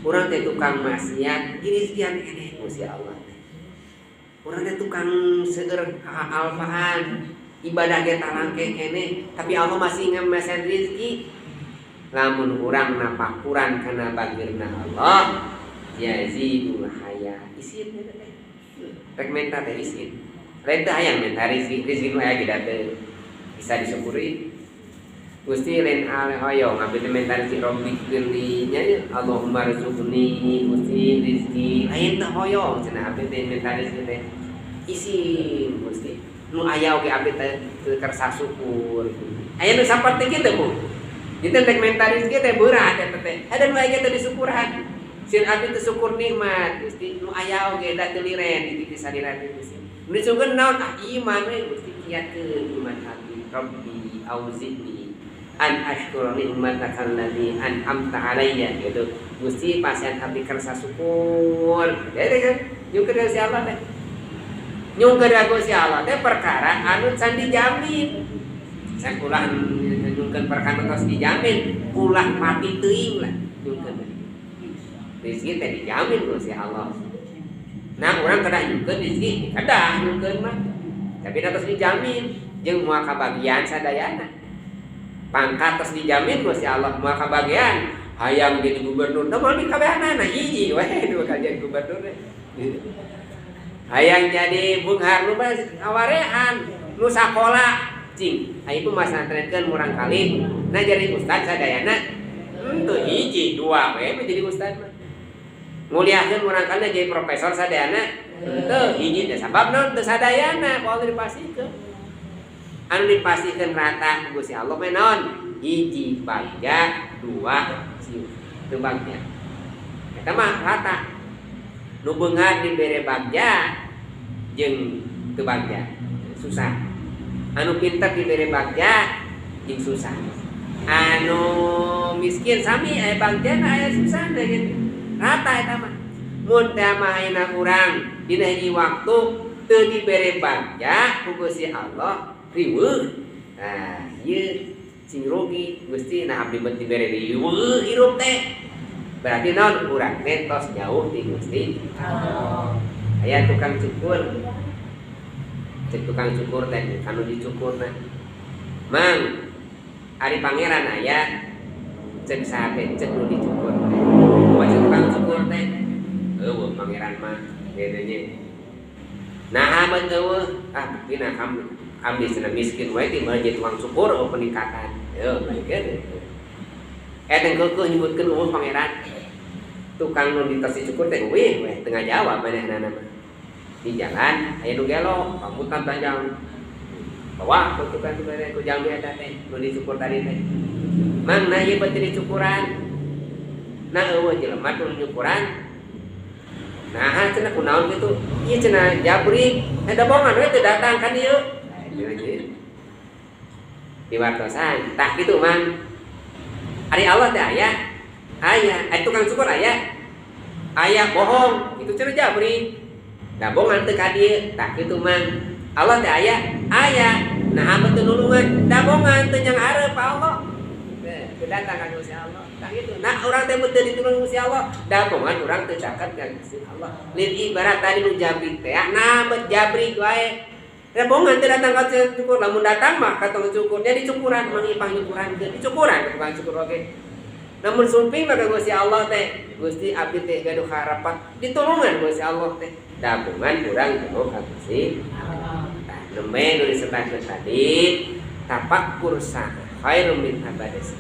Urang teh tukang maksiat gini-gini keneh Gusti Allah. Urang teh tukang seueur alfaan ibadah ge talangke keneh, tapi Allah masih ngemesen rezeki. Lamun urang napakuran kana bagirna Allah, yazidul haya. Isin teh. Rek menta teh isin. Lain teh hayang menta rezeki nu aya kita teh bisa disyukuri. Gusti lain ale hoyong abdi teh menta rezeki robbi nya Allahumma rizqni Gusti rezeki. Lain teh hoyong cenah abdi teh menta rezeki teh isin Gusti. Nu aya oge abdi teh teu kersa syukur. Aya nu saperti kitu Bu. Itu rek menta rezeki teh beurah eta teh. Ada nu aya teh disukuran. Sieun abdi teh syukur nikmat Gusti. Nu aya oge da teu liren di sadira teh Gusti. Nu disukeun naon iman we Gusti kiatkeun iman abdi. Rabbi auzi'ni an ashkura ni'mataka allati an'amta alayya gitu. Gusti pasien abdi kersa syukur. Jadi kan nyungkeun ka Si Allah teh. Nyungkeun ka Si Allah teh perkara anu can dijamin. Sakulah nyungkeun perkara tos dijamin, ulah mati teuing lah nyungkeun. Rezeki teh dijamin ku Si Allah. Nah, urang kada nyungkeun rezeki, kada nyungkeun mah. Tapi tos dijamin jeung moal kabagian sadayana. Pangkat terus dijamin Gusti Allah moal kabagian hayang jadi gubernur da moal dikabehanana hiji we dua kali jadi gubernur hayang jadi Bung Harno mah awarehan nu sakola cing ayeuna mah santrenkeun murang kali nah jadi ustad sadayana teu hiji dua we jadi ustad mah nguliahkeun murang kali jadi profesor sadayana teu hiji teh sabab naon teu sadayana moal dipasikeun anu dipasikeun rata Gusti Allah mah naon? Hiji bagja, dua siu. Teu bagja. Eta mah rata. Nu beunghar dibere bagja jeung teu bagja. Susah. Anu pinter dibere bagja jeung susah. Anu miskin sami aya bagjana aya susahna gitu. Rata eta mah. Mun teh mah ayeuna urang dina hiji waktu teu dibere bagja ku Gusti Allah riweuh. Nah, ieu sing rugi Gusti nah abdi beuti bere riweuh hirup teh. Berarti naon urang teh tos jauh ti Gusti Allah. Aya tukang cukur. Cek tukang cukur teh anu dicukurna. Mang, ari pangeran aya cek sate cek nu dicukur teh. Wajib tukang cukur teh. Eueuh pangeran mah gedenya. Nah, amat eueuh buktina kamu abdi cenah miskin wae ti jadi tukang syukur peningkatan. Yo, baikeun. Eta keukeuh nyebutkeun umum pangeran. Tukang nu ditos dicukur teh weh tengah jawab manehna mah. Di jalan aya nu gelo, pamutan panjang. Bawa ku tukang dibere ku jalmi eta teh nu dicukur tadi teh. Mang na ieu beuti dicukuran. Nah eueuh jelema nu nyukuran. Nah, cenah kunaon kitu? Ieu cenah jabrik. Eta bongan we teu datang kan ieu. Diwartosan tah kitu man ari Allah teh aya tukang syukur aya bohong itu cenah jabri da bongan teu ka dieu tah kitu man Allah teh aya nah hamba teu nulungan da bongan teu nyang arep Allah teu datang ka Gusti Allah tah kitu nah urang teh teu ditulung Gusti Allah da bongan urang teu caket ka Gusti Allah lin ibarat tadi nu jabri teh nah bet jabri wae rebongan teu datang ka cukur lamun datang mah ka tukang cukur jadi cukuran mangipang nyukuran teu dicukuran ka tukang cukur oge. Namun sumping mah ka Gusti Allah teh Gusti abdi teh gaduh harapan ditulungan Gusti Allah teh dabungan urang tuluy ka Gusti Allah. Tah nembe nu disebutkeun tadi tafakkur sa khairum min ibadatis.